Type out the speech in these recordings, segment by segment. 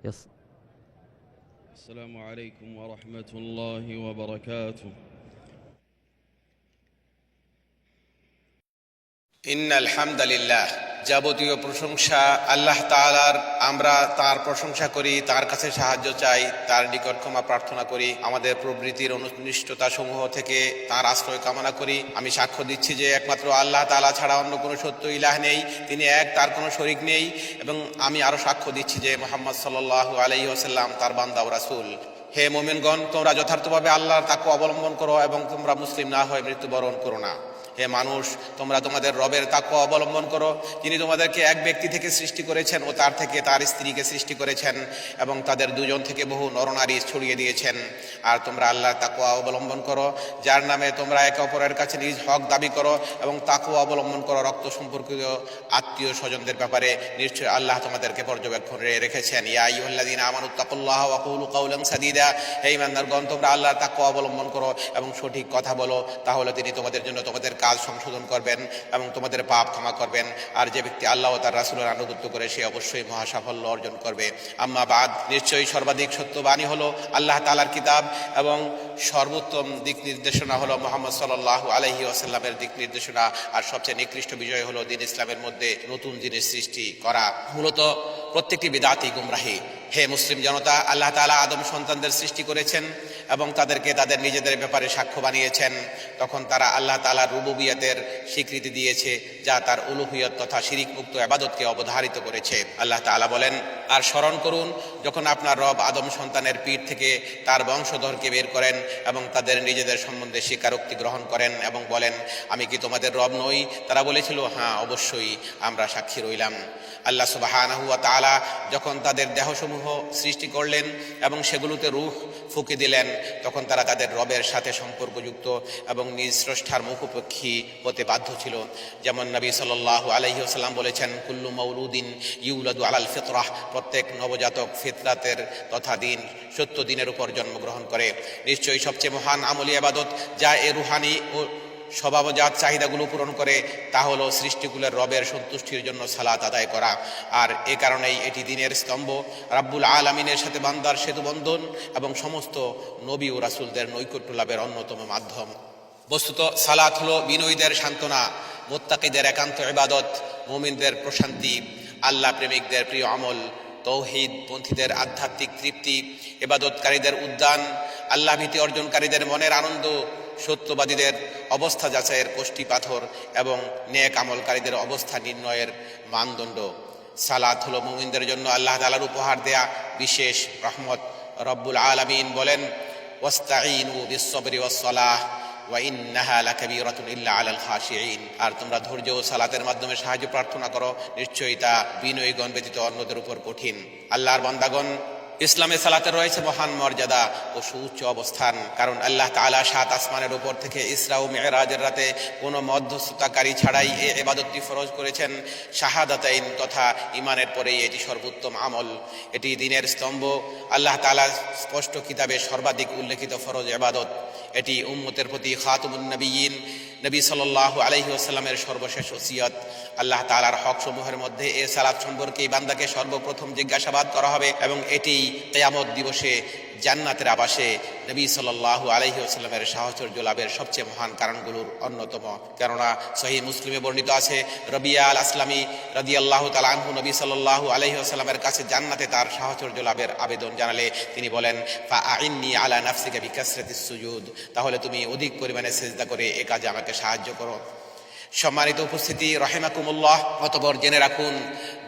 يس. السلام عليكم ورحمة الله وبركاته. ইন্নাল হামদালিল্লাহ, যাবতীয় প্রশংসা আল্লাহ তাআলার। আমরা তার প্রশংসা করি, তার কাছে সাহায্য চাই, তার নিকট ক্ষমা প্রার্থনা করি। আমাদের প্রবৃত্তির অনিষ্টতা সমূহ থেকে তার আশ্রয় কামনা করি। আমি সাক্ষ্য দিচ্ছি যে একমাত্র আল্লাহ তাআলা ছাড়া অন্য কোনো সত্য ইলাহ নেই, তিনি এক, তার কোনো শরিক নেই। এবং আমি আরো সাক্ষ্য দিচ্ছি যে মুহাম্মদ সাল্লাল্লাহু আলাইহি ওয়াসাল্লাম তার বান্দা ও রাসূল। হে মুমিনগণ, তোমরা যথার্থভাবে আল্লাহর তাকওয়া অবলম্বন করো এবং তোমরা মুসলিম না হয়ে মৃত্যুবরণ করো না। হে মানুষ, তোমরা তোমাদের রবের তাকওয়া অবলম্বন করো, যিনি তোমাদেরকে এক ব্যক্তি থেকে সৃষ্টি করেছেন ও তার থেকে তার স্ত্রীকে সৃষ্টি করেছেন এবং তাদের দুজন থেকে বহু নরনারী ছড়িয়ে দিয়েছেন। আর তোমরা আল্লাহর তাকওয়া অবলম্বন করো, যার নামে তোমরা একে অপরের কাছে নিজ হক দাবি করো, এবং তাকওয়া অবলম্বন করো রক্ত সম্পর্কিত আত্মীয় স্বজনদের ব্যাপারে। নিশ্চয় আল্লাহ তোমাদেরকে পর্যবেক্ষণে রেখেছেন। ইয়া আইয়ুহাল্লাযীনা আমানুত্তাকুল্লাহ ওয়া কুলু কাওলান সাদীদা, হে ঈমানদারগণ, তোমরা আল্লাহর তাকওয়া অবলম্বন করো এবং সঠিক কথা বলো, তাহলে তিনি তোমাদের জন্য তোমাদের কাজ সংশোধন করবেন এবং তোমাদের পাপ ক্ষমা করবেন। আর যে ব্যক্তি আল্লাহ ও তার রাসূলের আনুগত্য করে সে অবশ্যই মহা সাফল্য অর্জন করবে। আম্মা বাদ, নিশ্চয়ই সর্বাধিক সত্যবাণী হলো আল্লাহ তাআলার কিতাব এবং সর্বোত্তম দিক নির্দেশনা হলো মুহাম্মদ সাল্লাল্লাহু আলাইহি ওয়াসাল্লামের দিক নির্দেশনা। আর সবচেয়ে নিকৃষ্ট বিজয় হলো দ্বীন ইসলামের মধ্যে নতুন জিনিস সৃষ্টি করা। মূলত প্রত্যেকটি বিদআতই গুমরাহি। হে মুসলিম জনতা, আল্লাহ তাআলা আদম সন্তানদের সৃষ্টি করেছেন এবং তাদেরকে তাদের নিজেদের ব্যাপারে সাক্ষ্য বানিয়েছেন। তখন তারা আল্লাহ তাআলার রুবুবিয়তের স্বীকৃতি দিয়েছে, যা তার উলুহিয়ত তথা শিরিক মুক্ত ইবাদতকে অবধারিত করেছে। আল্লাহ তাআলা বলেন, আর স্মরণ করুন যখন আপনার রব আদম সন্তানের পিঠ থেকে তার বংশধরকে বের করেন এবং তাদের নিজেদের সম্বন্ধে স্বীকারোক্তি গ্রহণ করেন এবং বলেন, আমি কি তোমাদের রব নই? তারা বলেছিল, হ্যাঁ অবশ্যই, আমরা সাক্ষী রইলাম। আল্লাহ সুবহানাহু ওয়া তাআলা যখন তাদের দেহসমূহ সৃষ্টি করলেন এবং সেগুলোতে রূহ ফুঁকে দিলেন, তখন তারা তাদের রবের সাথে সম্পর্কযুক্ত এবং নিজ স্রষ্টার মুখোপেক্ষী হতে বাধ্য ছিল। যেমন নবী সাল্লাল্লাহু আলাইহি ওয়াসাল্লাম বলেছেন, কুল্লু মাউলুদিন ইউলাদু আলাল ফিতরাহ, প্রত্যেক নবজাতক ফিতরাতের তথা দিন সত্য দিনের উপর জন্মগ্রহণ করে। নিশ্চয়ই সবচেয়ে মহান আমলি ইবাদত যা এ রুহানি ও স্বভাবজাত চাহিদাগুলো পূরণ করে তা হলো সৃষ্টিকুলের রবের সন্তুষ্টির জন্য সালাত আদায় করা। আর এ কারণেই এটি দ্বীনের স্তম্ভ, রাব্বুল আলামিনের সাথে বান্দার সেতু বন্ধন এবং সমস্ত নবী ও রাসূলদের নৈকট্য লাভের অন্যতম মাধ্যম। বস্তুত সালাত হলো বিনয়ীদের সান্ত্বনা, মুত্তাকিদের একান্ত ইবাদত, মুমিনদের প্রশান্তি, আল্লাহ প্রেমিকদের প্রিয় আমল, তৌহিদ পন্থীদের আধ্যাত্মিক তৃপ্তি, ইবাদতকারীদের উদ্যান, আল্লাহ ভীতি অর্জনকারীদের মনের আনন্দ, সত্যবাদীদের অবস্থা যাচাইয়ের কষ্টি পাথর এবং নেক আমলকারীদের অবস্থা নির্ণয়ের মানদণ্ড। সালাত হলো মুমিনদের জন্য আল্লাহ তাআলার উপহার দেয়া বিশেষ রহমত। রব্বুল আলামিন বলেন, ওয়াস্তাঈনু বিস-সাবরি ওয়াস-সালাহ ওয়া ইন্নাহা লাকাবীরাতুন ইল্লা আলাল খাশিঈন। আর তোমরা ধৈর্য ও সালাতের মাধ্যমে সাহায্য প্রার্থনা করো, নিশ্চয়ই তা বিনয়ীগণ ব্যতীত অন্যদের উপর কঠিন। আল্লাহর বান্দাগণ, ইসলামে সালাতের রয়েছে মহান মর্যাদা ও সুউচ্চ অবস্থান, কারণ আল্লাহ তাআলা ৭ আসমানের উপর থেকে ইসরা ও মিরাজের রাতে কোনো মধ্যস্থতাকারী ছাড়াই এই ইবাদতটি ফরজ করেছেন। শাহাদাতাইন তথা ঈমানের পরেই এটি সর্বোত্তম আমল। এটি দ্বীনের স্তম্ভ, আল্লাহ তাআলা স্পষ্ট কিতাবে সর্বাধিক উল্লেখিত ফরজ ইবাদত। এটি উম্মতের প্রতি খাতুমুন নবিয়্যিন নবী সাল্লাল্লাহু আলাইহি ওয়াসাল্লামের সর্বশেষ ওসিয়ত। আল্লাহ তাআলার হক সমূহের মধ্যে এ সালাত সম্পর্কে বান্দাকে সর্বপ্রথম জিজ্ঞাসাবাদ করা হবে এবং এটি কিয়ামত দিবসে জান্নাতের আবাসে নবী সাল্লাল্লাহু আলাইহি ওয়াসাল্লামের সাহচর্য লাভের সবচেয়ে মহান কারণগুলোর অন্যতম। কেননা সহিহ মুসলিমে বর্ণিত আছে, রবিয়া আল আসলামী রাদিয়াল্লাহু তাআলা আনহু নবী সাল্লাল্লাহু আলাইহি ওয়াসাল্লামের কাছে জান্নাতে তার সাহচর্য লাভের আবেদন জানালে তিনি বলেন, ফাআইন্নী আলা নাফসিকা বিকাসরাতিস সুজুদ, তাহলে তুমি অধিক পরিমাণে সিজদা করে এ কাজে আমাকে সাহায্য করো। সম্মানিত উপস্থিতি, রাহিমাকুমুল্লাহ, অতঃপর জেনে রাখুন,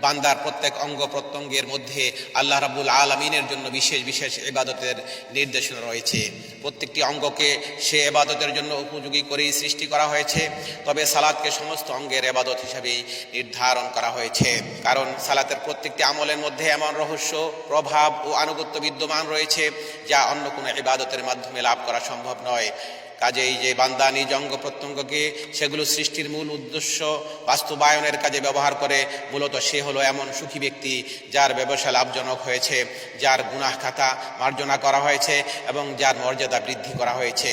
বান্দার প্রত্যেক অঙ্গ প্রত্যঙ্গের মধ্যে আল্লাহ রাব্বুল আলামিনের জন্য বিশেষ বিশেষ ইবাদতের নির্দেশনা রয়েছে। প্রত্যেকটি অঙ্গকে সে ইবাদতের জন্য উপযোগী করেই সৃষ্টি করা হয়েছে। তবে সালাতকে সমস্ত অঙ্গের ইবাদত হিসেবেই নির্ধারণ করা হয়েছে, কারণ সালাতের প্রত্যেকটি আমলের মধ্যে এমন রহস্য, প্রভাব ও আনুগত্য বিদ্যমান রয়েছে যা অন্য কোনো ইবাদতের মাধ্যমে লাভ করা সম্ভব নয়। কাজেই যে বান্দা নিজ অঙ্গ প্রত্যঙ্গকে সেগুলো সৃষ্টির মূল উদ্দেশ্য বাস্তবায়নের কাজে ব্যবহার করে, মূলত সে হলো এমন সুখী ব্যক্তি যার ব্যবসা লাভজনক হয়েছে, যার গুনাহ খাতা মার্জনা করা হয়েছে এবং যার মর্যাদা বৃদ্ধি করা হয়েছে।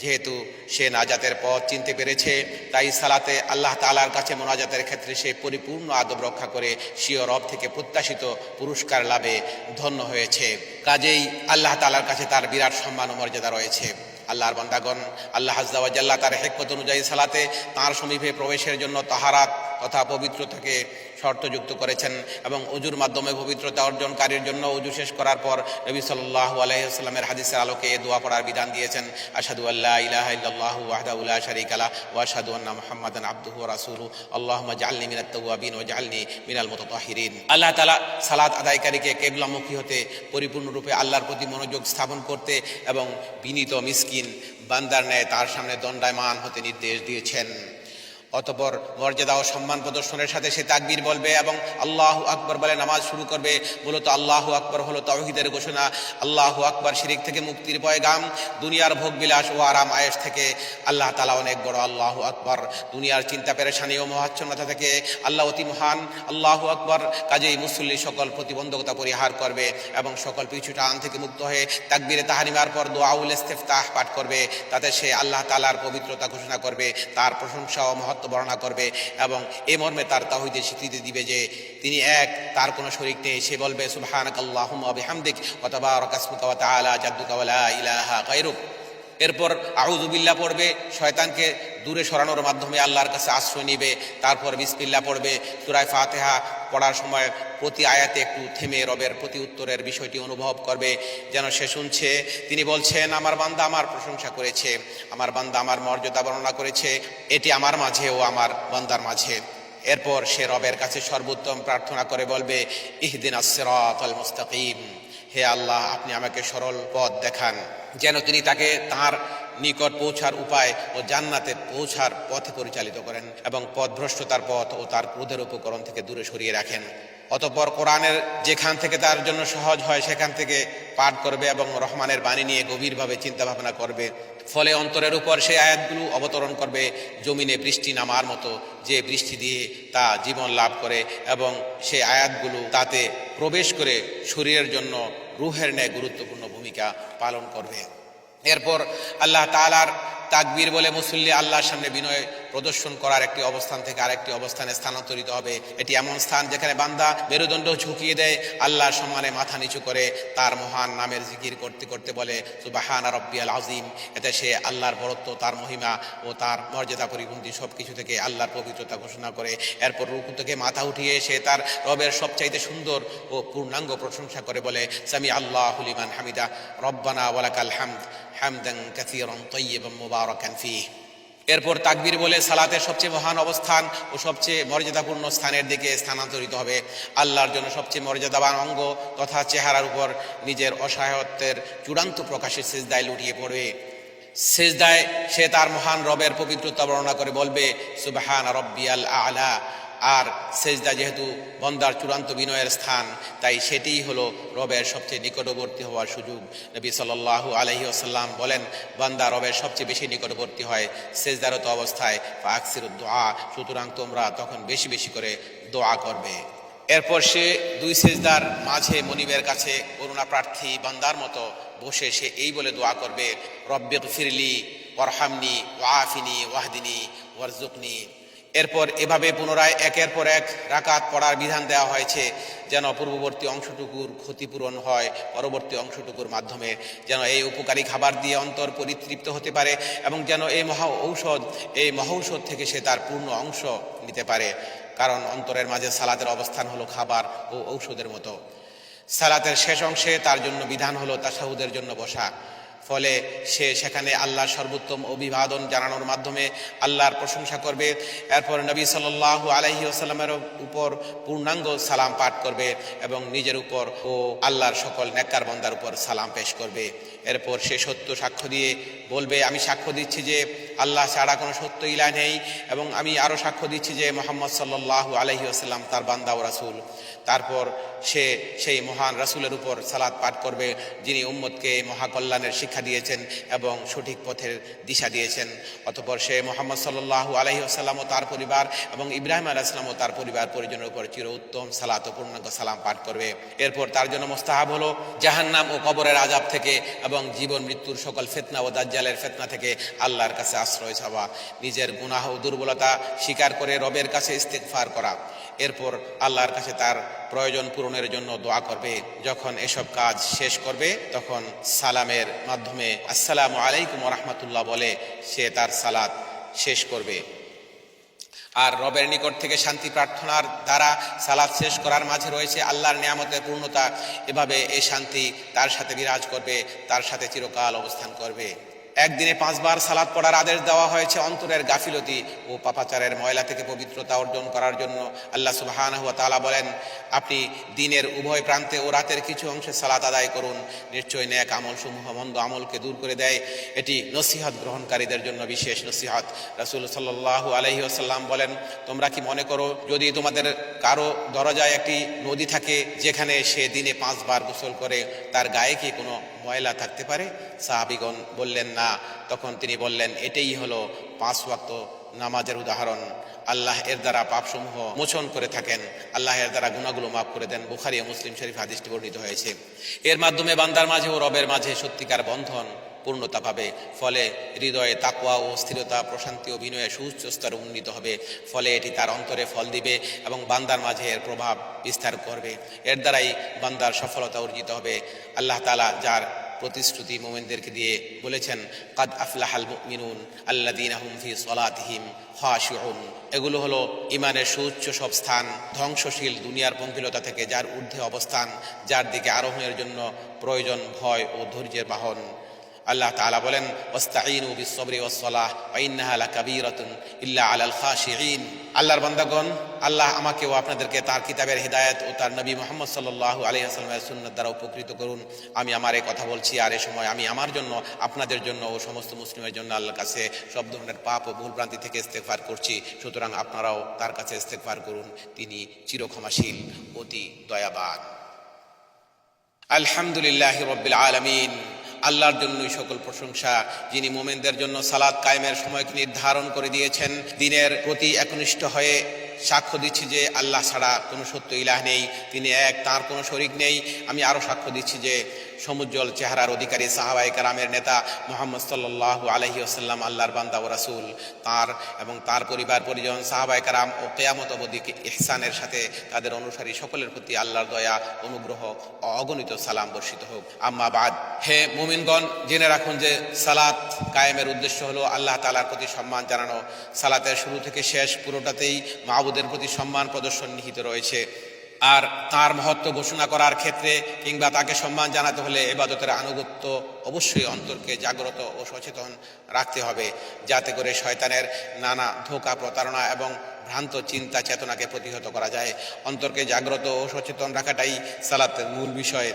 যেহেতু সে নাজাতের পথ চিনতে পেরেছে, তাই সালাতে আল্লাহ তাআলার কাছে মোনাজাতের ক্ষেত্রে সে পরিপূর্ণ আদব রক্ষা করে স্বীয় রব থেকে প্রত্যাশিত পুরস্কার লাভে ধন্য হয়েছে। কাজেই আল্লাহ তাআলার কাছে তার বিরাট সম্মান ও মর্যাদা রয়েছে। আল্লাহর বান্দাগণ, আল্লাহ আযজা ওয়া জাল্লা তার হিকমত অনুযায়ী সালাতে তাঁর সমীপে প্রবেশের জন্য তাহারাত তথা পবিত্রতাকে শর্তযুক্ত করেছেন এবং ওযুর মাধ্যমে পবিত্রতা অর্জনকারীর জন্য ওযু শেষ করার পর নবী সাল্লাল্লাহু আলাইহি ওয়াসাল্লামের হাদিসের আলোকে এই দোয়া পড়ার বিধান দিয়েছেন। আশহাদু আল্লা ইলাহা ইল্লাল্লাহু ওয়াহদাহু লা শারীকা লাহু ওয়া আশহাদু আন্না মুহাম্মাদান আবদুহু ওয়া রাসূলুহু আল্লাহুম্মা জাআলনি মিনাত তাওয়াবিন ওয়া জাআলনি মিনাল মুতাতাহহিরিন। আল্লাহ তাআলা সালাত আদায়কারীকে কিবলামুখী হতে পরিপূর্ণরূপে আল্লাহর প্রতি মনোযোগ স্থাপন করতে এবং বিনীত মিসকিন বান্দার ন্যায় তার সামনে দণ্ডায়মান হতে নির্দেশ দিয়েছেন। অতঃপর মর্যাদা ও সম্মান প্রদর্শনের সাথে সে তাকবীর বলবে এবং আল্লাহু আকবার বলে নামাজ শুরু করবে। মূলত আল্লাহু আকবার হলো তাওহীদের ঘোষণা। আল্লাহু আকবার শিরিক থেকে মুক্তির পয়গাম। দুনিয়ার ভোগবিলাস ও আরাম আয়েশ থেকে আল্লাহ তাআলা অনেক বড়। আল্লাহু আকবার। দুনিয়ার চিন্তা পেরেশানি ও মোহাচ্ছন্নতা থেকে আল্লাহ অতি মহান। আল্লাহু আকবার। কাজেই মুসল্লি সকল প্রতিবন্ধকতা পরিহার করবে এবং সকল পিছু টান থেকে মুক্ত হয়ে তাকবীরে তাহরিমার পর দুআউল ইস্তিফতাহ পাঠ করবে। তাতে সে আল্লাহ তাআলার পবিত্রতা ঘোষণা করবে, তার প্রশংসা ও মহত্ব বর্ণনা করবে এবং এই মর্মে তার তাওহীদের স্বীকৃতি দিবে যে তিনি এক, তার কোনো শরীক নেই। সে বলবে সুবহানাকাল্লাহুম্মা ওয়া বিহামদিক ওয়া তাবারাকা ইসমুকা ওয়া তাআলা জাদ্দুকা ওয়া লা ইলাহা গায়রুক। এরপর আউযু বিল্লাহ পড়বে, শয়তানকে দূরে সরানোর মাধ্যমে আল্লাহর কাছে আশ্রয় নিবে। তারপর বিসমিল্লাহ পড়বে। সূরা ফাতিহা পড়ার সময় প্রতি আয়াতে একটু থেমে রবের প্রতি উত্তরের বিষয়টি অনুভব করবে, যেন সে শুনছে তিনি বলছেন আমার বান্দা আমার প্রশংসা করেছে, আমার বান্দা আমার মর্যাদা বর্ণনা করেছে, এটি আমার মাঝে ও আমার বান্দার মাঝে। এরপর সে রবের কাছে সর্বোত্তম প্রার্থনা করে বলবে ইহদিনাস সিরাতাল মুস্তাকিম, হে আল্লাহ আপনি আমাকে সরল পথ দেখান, যেন তিনি তাকে তার নিকট পৌঁছার উপায় ও জান্নাতে পৌঁছার পথে পরিচালিত করেন এবং পথভ্রষ্টতার পথ ও তার ক্রোধের উপকরণ থেকে দূরে সরিয়ে রাখেন। অতঃপর কোরআনের যেখান থেকে তার জন্য সহজ হয় সেখান থেকে পাঠ করবে এবং রহমানের বাণী নিয়ে গভীরভাবে চিন্তা ভাবনা করবে। ফলে অন্তরের উপর সেই আয়াতগুলো অবতরণ করবে জমিনে বৃষ্টি নামার মতো, যে বৃষ্টি দিয়ে তা জীবন লাভ করে এবং সেই আয়াতগুলো তাতে প্রবেশ করে শরীরের জন্য রূহের ন্যায় গুরুত্বপূর্ণ ভূমিকা পালন করবে। এরপর আল্লাহ তাআলার তাকবীর বলে মুসল্লি আল্লাহর সামনে বিনয় প্রদর্শন করার একটি অবস্থান থেকে আরেকটি অবস্থানে স্থানান্তরিত হবে। এটি এমন স্থান যেখানে বান্দা মেরুদণ্ড ঝুঁকিয়ে দেয়, আল্লাহর সম্মানে মাথা নিচু করে তার মহান নামের জিকির করতে করতে বলে সুবহানা রাব্বিয়াল আযীম। এতে সে আল্লাহর বড়ত্ব, তার মহিমা ও তার মর্যাদা পরিপন্থী সব কিছু থেকে আল্লাহর পবিত্রতা ঘোষণা করে। এরপর রুকু থেকে মাথা উঠিয়ে সে তার রবের সবচাইতে সুন্দর ও পূর্ণাঙ্গ প্রশংসা করে বলে সামি আল্লাহু লিমান হামিদা রব্বানা ওয়ালাকাল হামদ হামদান কাসীরান তাইয়িবান মুবারাকান ফীহ। এরপর তাকবীর বলে সালাতের সবচেয়ে মহান অবস্থান ও সবচেয়ে মর্যাদাপূর্ণ স্থানের দিকে স্থানান্তরিত হবে। আল্লাহর জন্য সবচেয়ে মর্যাদাবান অঙ্গ তথা চেহারার উপর নিজের অসহায়ত্বের চূড়ান্ত প্রকাশে সিজদায় লুটিয়ে পড়বে। সিজদায় সে তার মহান রবের পবিত্রতা বর্ণনা করে বলবে সুবহানা রাব্বিয়াল আ'লা। আর সেজদা যেহেতু বন্দার চূড়ান্ত বিনয়ের স্থান, তাই সেটিই হলো রবের সবচেয়ে নিকটবর্তী হওয়ার সুযোগ। নবী সাল্লাল্লাহু আলাইহি ওয়াসাল্লাম বলেন বান্দা রবের সবচেয়ে বেশি নিকটবর্তী হয় সেজদারত অবস্থায়। ফাকসিরুদ দুআ, সুতরাং তোমরা তখন বেশি বেশি করে দোয়া করবে। এরপর সে দুই সেজদার মাঝে মনিবের কাছে করুণা প্রার্থী বান্দার মতো বসে সে এই বলে দোয়া করবে রব্বিগফিরলি ওয়ারহামনি ওয়াআফিনি ওয়াহদিনি ওয়ারযুকনি। এরপর এভাবে পুনরায় একের পর এক রাকাত পড়ার বিধান দেওয়া হয়েছে, যেন পূর্ববর্তী অংশটুকুর ক্ষতিপূরণ হয় পরবর্তী অংশটুকুর মাধ্যমে, যেন এই উপকারী খাবার দিয়ে অন্তর পরিতৃপ্ত হতে পারে এবং যেন এই মহৌষধ থেকে সে তার পূর্ণ অংশ নিতে পারে। কারণ অন্তরের মাঝে সালাতের অবস্থান হলো খাবার ও ঔষধের মতো। সালাতের শেষ অংশে তার জন্য বিধান হলো তাশাহুদের জন্য বসা। ফলে সে সেখানে আল্লাহর সর্বোত্তম অভিবাদন জানানোর মাধ্যমে আল্লাহর প্রশংসা করবে। এরপর নবী সাল্লাল্লাহু আলাইহি ওয়াসাল্লামের উপর পূর্ণাঙ্গ সালাম পাঠ করবে এবং নিজের উপর ও আল্লাহর সকল নেককার বান্দার উপর সালাম পেশ করবে। এরপর সে সত্য সাক্ষ্য দিয়ে বলবে আমি সাক্ষ্য দিচ্ছি যে আল্লাহ ছাড়া কোনো সত্য ইলাহ নেই, এবং আমি আরও সাক্ষ্য দিচ্ছি যে মুহাম্মদ সাল্লাল্লাহু আলাইহি ওয়াসাল্লাম তার বান্দা ও রাসূল। তারপর সে সেই মহান রাসূলের উপর সালাত পাঠ করবে যিনি উম্মতকে মহাকল্যাণের শিক্ষা দিয়েছেন এবং সঠিক পথের দিশা দিয়েছেন। অতঃপর সে মুহাম্মদ সাল্লাল্লাহু আলাইহি ওয়াসাল্লাম ও তার পরিবার এবং ইব্রাহিম আলাইহিস সালাম ও তার পরিবার পরিজনের উপর চির উত্তম সালাত ও পূর্ণাঙ্গ সালাম পাঠ করবে। এরপর তার জন্য মুস্তাহাব হলো জাহান্নাম ও কবরের আযাব থেকে এবং জীবন মৃত্যুর সকল ফিতনা ও দাজ্জালের ফিতনা থেকে আল্লাহর কাছে আশ্রয় চাওয়া, নিজের গুনাহ ও দুর্বলতা স্বীকার করে রবের কাছে ইস্তিগফার করা। এরপর আল্লাহর কাছে তার প্রয়োজন পূরণের জন্য দোয়া করবে। যখন এসব কাজ শেষ করবে তখন সালামের মাধ্যমে আসসালামু আলাইকুম ওয়া রাহমাতুল্লাহ বলে সে তার সালাত শেষ করবে। আর রবের নিকট থেকে শান্তি প্রার্থনার দ্বারা সালাত শেষ করার মাঝে রয়েছে আল্লাহর নিয়ামতের পূর্ণতা। এভাবে এই শান্তি তার সাথে বিরাজ করবে, তার সাথে চিরকাল অবস্থান করবে। একদিনে 5 বার সালাত পড়ার আদেশ দেওয়া হয়েছে অন্তরের গাফিলতি ও পাপাচারের ময়লা থেকে পবিত্রতা অর্জন করার জন্য। আল্লাহ সুবহানাহু ওয়া তাআলা বলেন, আপনি দিনের উভয় প্রান্তে ও রাতের কিছু অংশে সালাত আদায় করুন, নিশ্চয় নেক আমল সমূহ মন্দ আমলকে দূর করে দেয়। এটি নসিহত গ্রহণকারীদের জন্য বিশেষ নসিহত। রাসূল সাল্লাল্লাহু আলাইহি ওয়াসাল্লাম বলেন, তোমরা কি মনে করো যদি তোমাদের কারো দরজায় একটি নদী থাকে যেখানে সে দিনে 5 বার গোসল করে, তার গায়ে কি কোনো ময়লা থাকতে পারে? সাহাবীগণ বললেন না। তখন তিনি বললেন, এটাই হলো 5 ওয়াক্ত নামাজের উদাহরণ। আল্লাহ এর দ্বারা পাপসমূহ মোচন করে থাকেন, আল্লাহ এর দ্বারা গুনাহগুলো মাফ করে দেন। বুখারী ও মুসলিম শরীফ হাদিসটি বর্ণিত হয়েছে। এর মাধ্যমে বান্দার মাঝে ও রবের মাঝে সত্যিকার বন্ধন পূর্ণতা পাবে। ফলে হৃদয়ে তাকওয়া ও স্থিরতা, প্রশান্তি ও বিনয়ে সুউচ্চ স্তরে উন্নীত হবে। ফলে এটি তার অন্তরে ফল দিবে এবং বান্দার মাঝে এর প্রভাব বিস্তার করবে। এর দ্বারাই বান্দার সফলতা অর্জিত হবে। আল্লাহ তাআলা যার প্রতিশ্রুতি মুমিনদেরকে দিয়ে বলেছেন, কাদ আফলাহাল মুমিনুন আল্লাযীনা হুম ফি সলাতিহিম খাশিউন। এগুলো হলো ইমানের সুউচ্চ সব স্থান, ধ্বংসশীল দুনিয়ার পঙ্কিলতা থেকে যার ঊর্ধ্বে অবস্থান, যার দিকে আরোহণের জন্য প্রয়োজন ভয় ও ধৈর্যের বাহন। আল্লাহ তাআলা বলেন, ওয়াস্তাঈনু বিস-সাবরি ওয়াস-সালাহ ওয়া ইন্নাহা লাকাবীরাতুন ইল্লা আলাল খাশিঈন। আল্লাহর বান্দাগণ, আল্লাহ আমাকে ও আপনাদেরকে তার কিতাবের হিদায়াত ও তার নবী মুহাম্মদ সাল্লাল্লাহু আলাইহি ওয়াসাল্লামের সুন্নাত দ্বারা উপকৃত করুন। আমি আমার এই কথা বলছি, আর এই সময় আমি আমার জন্য, আপনাদের জন্য ও সমস্ত মুসলিমের জন্য আল্লাহর কাছে সব ধরনের পাপ ও ভুল ভ্রান্তি থেকে ইস্তেগফার করছি। সুতরাং আপনারাও তার কাছে ইস্তেগফার করুন, তিনি চিরক্ষমাশীল, অতি দয়াবান। আলহামদুলিল্লাহি রাব্বিল আলামিন। আল্লাহর জন্যই সকল প্রশংসা, যিনি মুমিনদের জন্য সালাত কায়েমের সময়কে নির্ধারণ করে দিয়েছেন। দিনের প্রতি একনিষ্ঠ হয়ে সাক্ষ্য দিচ্ছি যে আল্লাহ ছাড়া কোনো সত্য ইলাহ নেই, তিনি এক, তার কোনো শরীক নেই। আমি আরও সাক্ষ্য দিচ্ছি যে সমুজ্জ্বল চেহারার অধিকারী সাহাবায়ে কেরামের নেতা মুহাম্মদ সাল্লাল্লাহু আলাইহি ওয়াসাল্লাম আল্লাহর বান্দা ও রাসূল। তার এবং তার পরিবার পরিজন, সাহাবায়ে কেরাম ও কিয়ামত অবধি ইহসানের সাথে তাদের অনুসারী সকলের প্রতি আল্লাহর দয়া, অনুগ্রহ ও অগণিত সালাম বর্ষিত হোক। আম্মা বাদ। হে মুমিনগণ, জেনে রাখুন যে সালাত কায়েমের উদ্দেশ্য হলো আল্লাহ তাআলার প্রতি সম্মান জানানো। সালাতের শুরু থেকে শেষ পুরোটাতেই মাবুদের প্রতি সম্মান প্রদর্শন নিহিত রয়েছে। আর তার মহত্ব ঘোষণা করার ক্ষেত্রে কিংবা তাকে সম্মান জানাতে হলে ইবাদতের আনুগত্য অবশ্যই অন্তরকে জাগ্রত ও সচেতন রাখতে হবে, যাতে করে শয়তানের নানা ধোঁকা, প্রতারণা এবং ভ্রান্ত চিন্তা চেতনাকে প্রতিহত করা যায়। অন্তরকে জাগ্রত ও সচেতন রাখাটাই সালাতের মূল বিষয়।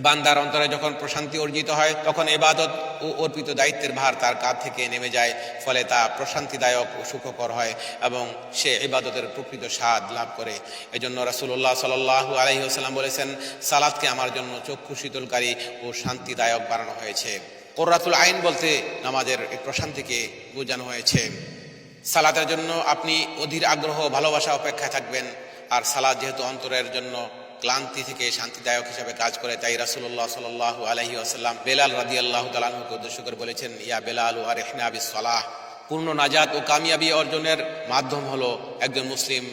বান্দার অন্তরে যখন প্রশান্তি অর্জিত হয় তখন ইবাদত ও অর্পিত দায়িত্বের ভার তার কাঁধ থেকে নেমে যায়। ফলে তা প্রশান্তিদায়ক ও সুখকর হয় এবং সে ইবাদতের প্রকৃত স্বাদ লাভ করে। এজন্য রাসূলুল্লাহ সাল্লাল্লাহু আলাইহি ওয়াসাল্লাম বলেছেন, সালাতকে আমার জন্য চক্ষু শীতলকারী ও শান্তিদায়ক বানানো হয়েছে। কুররাতুল আইন বলতে নামাজের এই প্রশান্তিকে বোঝানো হয়েছে। সালাতের জন্য আপনি অধীর আগ্রহ, ভালোবাসা, অপেক্ষায় থাকবেন। আর সালাত যেহেতু অন্তরের জন্য ক্লান্তি থেকে শান্তিদায়ক হিসেবে কাজ করে, তাই রাসূলুল্লাহ সাল্লাল্লাহু আলাইহি ওয়াসাল্লাম বেলাল রাদিয়াল্লাহু তাআলা আনহুকে উদ্দেশ্য করে বলেছেন, ইয়া বেলাল আরিহনা বিস-সালাহ। পূর্ণ নাজাত ও কামিয়াবি অর্জনের মাধ্যম হলো একজন মুসলিম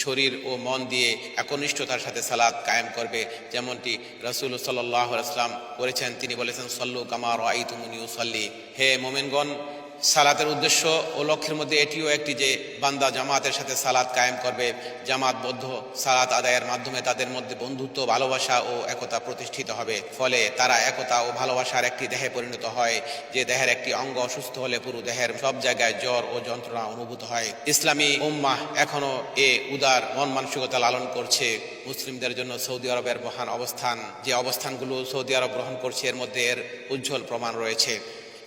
শরীর ও মন দিয়ে একনিষ্ঠতার সাথে সালাত কায়েম করবে, যেমনটি রাসূল সাল্লাল্লাহু আলাইহি ওয়াসাল্লাম করেছেন। তিনি বলেছেন, সাল্লু কামা রাআইতুমুনি উসাল্লি। হে মুমিনগণ, সালাতের উদ্দেশ্য ও লক্ষ্যের মধ্যে এটিও একটি যে বান্দা জামাতের সাথে সালাত কায়েম করবে। জামাতবদ্ধ সালাত আদায়ের মাধ্যমে তাদের মধ্যে বন্ধুত্ব, ভালোবাসা ও একতা প্রতিষ্ঠিত হবে। ফলে তারা একতা ও ভালোবাসার একটি দেহে পরিণত হয়। যে দেহের একটি অঙ্গ অসুস্থ হলে পুরো দেহের সব জায়গায় জ্বর ও যন্ত্রণা অনুভূত হয়। ইসলামী উম্মাহ এখনো এ উদার মন মানসিকতা লালন করছে। মুসলিমদের জন্য সৌদি আরবের মহান অবস্থান, যে অবস্থানগুলো সৌদি আরব গ্রহণ করছে, এর মধ্যে এর উজ্জ্বল প্রমাণ রয়েছে।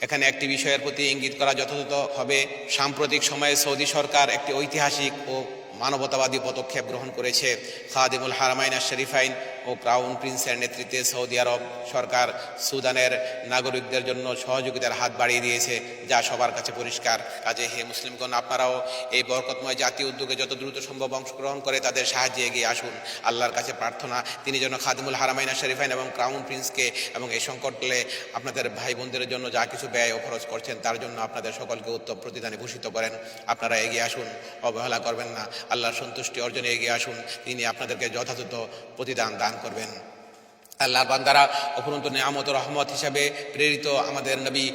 এখানে একটি বিষয়ের প্রতি ইঙ্গিত করা যথাযথ হবে, সাম্প্রতিক সময়ে সৌদি সরকার একটি ঐতিহাসিক ও মানবতাবাদী পদক্ষেপ গ্রহণ করেছে। খাদিমুল হারামাইন শরীফাইন ও ক্রাউন প্রিন্সের নেতৃত্বে সৌদি আরব সরকার সুদানের নাগরিকদের জন্য সহযোগিতার হাত বাড়িয়ে দিয়েছে, যা সবার কাছে পরিষ্কার। কাজে হে মুসলিমগণ, আপনারাও এই বরকতময় জাতীয় উদ্যোগে যত দ্রুত সম্ভব অংশগ্রহণ করে তাদের সাহায্যে এগিয়ে আসুন। আল্লাহর কাছে প্রার্থনা, তিনি যেন খাদিমুল হারামাইন শরীফাইন এবং ক্রাউন প্রিন্সকে এবং এই সংকটকালে আপনাদের ভাই বোনদের জন্য যা কিছু ব্যয় ও খরচ করছেন তার জন্য আপনাদের সকলকে উত্তম প্রতিদানে ভূষিত করেন। আপনারা এগিয়ে আসুন, অবহেলা করবেন না। আল্লাহর সন্তুষ্টি অর্জনে এগিয়ে আসুন, তিনি আপনাদেরকে যথাযথ প্রতিদান দান করবেন। আল্লাহর বান্দারা অফুরন্ত নিয়ামত ও রহমত হিসাবে প্রেরিত আমাদের নবী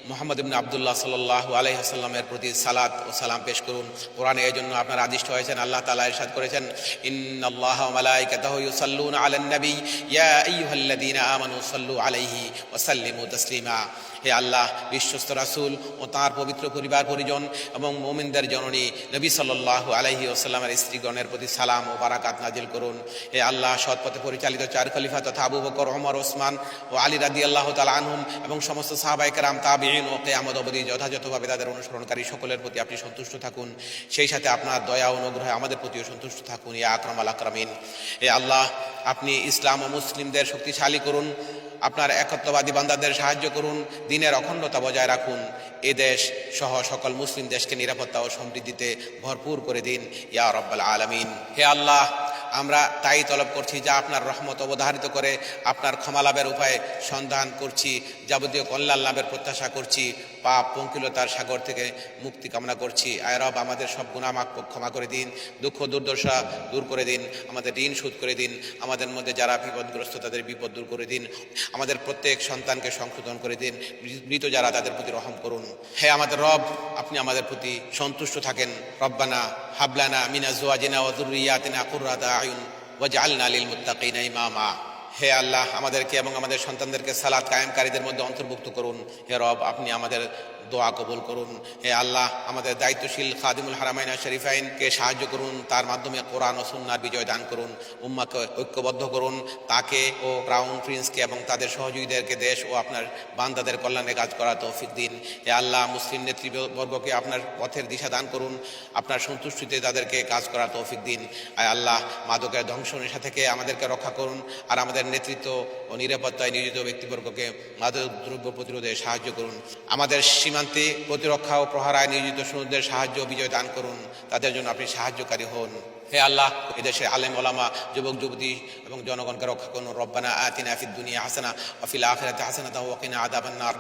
মুহাম্মদ ইবনে আব্দুল্লাহ সাল্লাল্লাহু আলাইহি ওয়াসাল্লামের প্রতি সালাত ও সালাম পেশ করুন। কোরআনে এই জন্য আপনারা আদিষ্ট হয়েছেন। আল্লাহ তাআলা ইরশাদ করেছেন, ইন্নাল্লাহা ওয়া মালাইকাতাহু ইউসাল্লুনা আলান নবী ইয়া আইয়ুহাল্লাযীনা আমানু সাল্লু আলাইহি ওয়া সাল্লিমু তাসলিমা। হে আল্লাহ, বিশ্বস্ত রাসূল ও তাঁর পবিত্র পরিবার পরিজন এবং মুমিনদের জননী নবী সাল্লাল্লাহু আলাইহি ওয়াসাল্লামের স্ত্রীগণের প্রতি সালাম ও বারাকাত নাজিল করুন। হে আল্লাহ, সৎ পথে পরিচালিত চার খলিফা তথা আবু বকর, ওমর, ওসমান ও আলী রাদিয়াল্লাহু তাআলা আনহুম এবং সমস্ত সাহাবায়ে কেরাম, তাবিঈন ও কিয়ামত অবধি যথাযথভাবে তাদের অনুসরণকারী সকলের প্রতি আপনি সন্তুষ্ট থাকুন। সেই সাথে আপনার দয়া ও অনুগ্রহে আমাদের প্রতিও সন্তুষ্ট থাকুন, ইয়া আকরামাল আকরামিন। হে আল্লাহ, আপনি ইসলাম ও মুসলিমদের শক্তিশালী করুন, আপনার একত্ববাদী বান্দাদের সাহায্য করুন, দ্বীনের অখণ্ডতা বজায় রাখুন। এ দেশ সহ সকল মুসলিম দেশকে নিরাপত্তা ও সমৃদ্ধিতে ভরপুর করে দিন, ইয়া রাব্বাল আলামিন। হে আল্লাহ, আমরা তাই তলব করছি যা আপনার রহমত অবধারিত করে আপনার ক্ষমা লাভের উপায় সন্ধান করছি, যাবতীয় কল্যাণ লাভের প্রত্যাশা করছি, পাপ পঙ্কিলতার সাগর থেকে মুক্তি কামনা করছি। আয় রব, আমাদের সব গুনাহ মাফ ক্ষমা করে দিন, দুঃখ দুর্দশা দূর করে দিন, আমাদের ঋণ শোধ করে দিন, আমাদের মধ্যে যারা বিপদগ্রস্ত তাদের বিপদ দূর করে দিন, আমাদের প্রত্যেক সন্তানকে সংশোধন করে দিন, মৃত যারা তাদের প্রতি রহম করুন। হে আমাদের রব, আপনি আমাদের প্রতি সন্তুষ্ট থাকেন। রব্বানা হাবলানা মিন আজওয়াজিনা ওয়া যুররিয়াতিনা কুররাতা আয়ুন ওয়াজআলনা লিল মুত্তাকিনা ইমামা। হে আল্লাহ, আমাদেরকে এবং আমাদের সন্তানদেরকে সালাত কায়েমকারীদের মধ্যে অন্তর্ভুক্ত করুন। হে রব, আপনি আমাদের দোয়া কবুল করুন। হে আল্লাহ, আমাদের দায়িত্বশীল খাদিমুল হারামাইন শরীফাইনকে সাহায্য করুন, তার মাধ্যমে কোরআন ও সুন্নাহর বিজয় দান করুন, উম্মাহকে ঐক্যবদ্ধ করুন, তাকে ও ক্রাউন প্রিন্সকে এবং তাদের সহযোগীদেরকে দেশ ও আপনার বান্দাদের কল্যাণে কাজ করার তৌফিক দিন। হে আল্লাহ, মুসলিম নেতৃবর্গকে আপনার পথের দিশা দান করুন, আপনার সন্তুষ্টিতে তাদেরকে কাজ করার তৌফিক দিন। আয় আল্লাহ, মাদকের ধ্বংস নেশা থেকে আমাদেরকে রক্ষা করুন, আর আমাদের নেতৃত্ব ও নিরাপত্তায় নিয়োজিত ব্যক্তিবর্গকে মাদক দ্রব্য প্রতিরোধে সাহায্য করুন। আমাদের সীমান্তে প্রতিরক্ষা ও প্রহারায় নিয়োজিত সৈন্যদের সাহায্য ও বিজয় দান করুন, তাদের জন্য আপনি সাহায্যকারী হন। হে আল্লাহ, এদেশে আলেম ওলামা, যুবক যুবতী এবং জনগণকে রক্ষা করুন। রব্বানা আতিনা ফিদ দুনিয়া হাসানা ওয়া ফিল আখিরাতি হাসানাতাও ওয়া কিনা আযাবান নার।